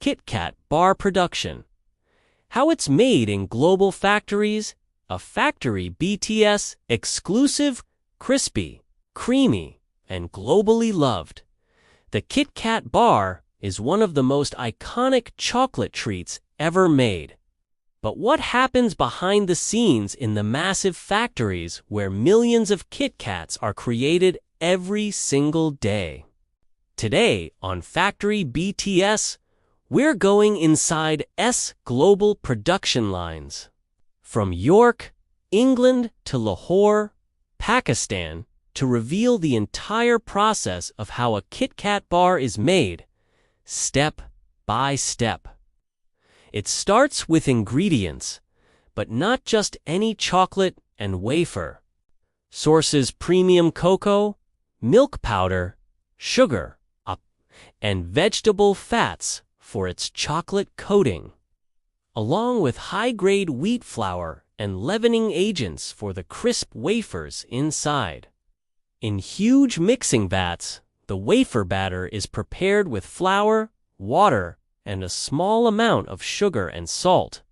KitKat bar production. How it's made in global factories, a factory BTS exclusive, crispy, creamy, and globally loved. The KitKat bar is one of the most iconic chocolate treats ever made. But what happens behind the scenes in the massive factories where millions of KitKats are created every single day? Today on Factory BTS, we're going inside global production lines. From York, England to Lahore, Pakistan, to reveal the entire process of how a KitKat bar is made, step by step. It starts with ingredients, but not just any chocolate and wafer. Sources premium cocoa, milk powder, sugar, and vegetable fats for its chocolate coating, along with high-grade wheat flour and leavening agents for the crisp wafers inside. In huge mixing vats, the wafer batter is prepared with flour, water, and a small amount of sugar and salt.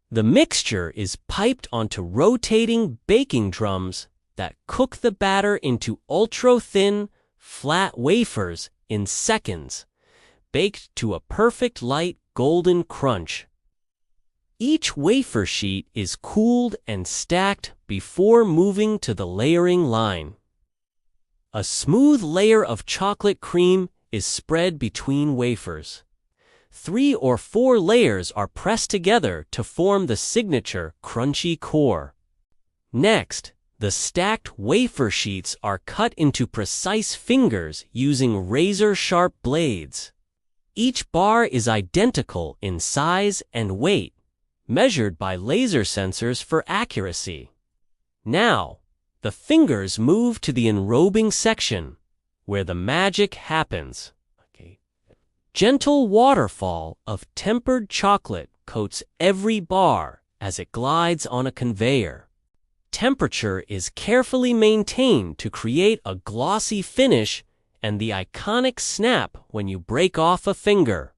The mixture is piped onto rotating baking drums that cook the batter into ultra-thin, flat wafers in seconds, baked to a perfect light golden crunch. Each wafer sheet is cooled and stacked before moving to the layering line. A smooth layer of chocolate cream is spread between wafers. 3 or 4 layers are pressed together to form the signature crunchy core. Next, the stacked wafer sheets are cut into precise fingers using razor-sharp blades. Each bar is identical in size and weight, measured by laser sensors for accuracy. Now, the fingers move to the enrobing section, where the magic happens. Gentle waterfall of tempered chocolate coats every bar as it glides on a conveyor. Temperature is carefully maintained to create a glossy finish and the iconic snap when you break off a finger.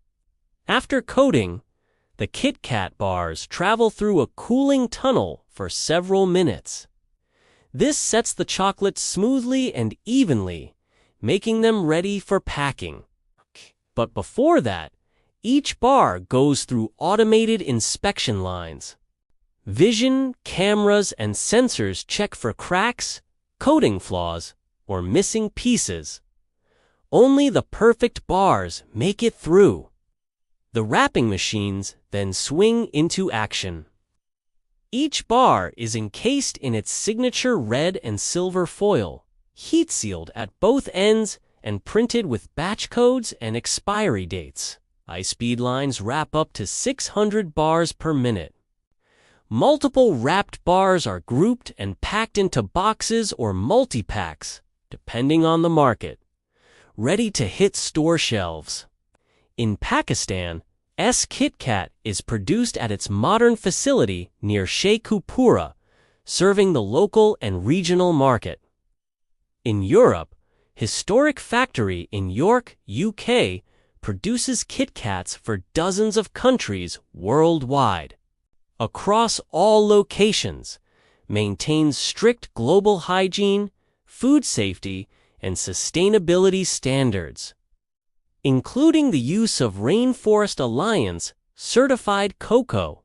After coating, the KitKat bars travel through a cooling tunnel for several minutes. This sets the chocolate smoothly and evenly, making them ready for packing. But before that, each bar goes through automated inspection lines. Vision, cameras, and sensors check for cracks, coating flaws, or missing pieces. Only the perfect bars make it through. The wrapping machines then swing into action. Each bar is encased in its signature red and silver foil, heat-sealed at both ends and printed with batch codes and expiry dates. High-speed lines wrap up to 600 bars per minute. Multiple wrapped bars are grouped and packed into boxes or multi-packs, depending on the market, ready to hit store shelves. In Pakistan, KitKat is produced at its modern facility near Sheikhupura, serving the local and regional market. In Europe, historic factory in York, UK, produces KitKats for dozens of countries worldwide. Across all locations, maintains strict global hygiene, food safety, and sustainability standards, including the use of Rainforest Alliance certified cocoa.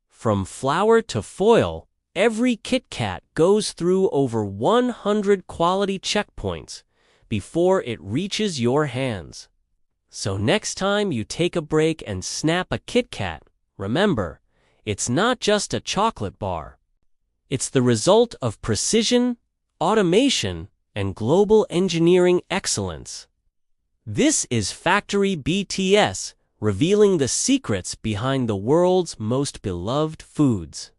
From flour to foil, every KitKat goes through over 100 quality checkpoints before it reaches your hands. So next time you take a break and snap a KitKat, remember, it's not just a chocolate bar. It's the result of precision, automation, and global engineering excellence. This is Factory BTS, revealing the secrets behind the world's most beloved foods.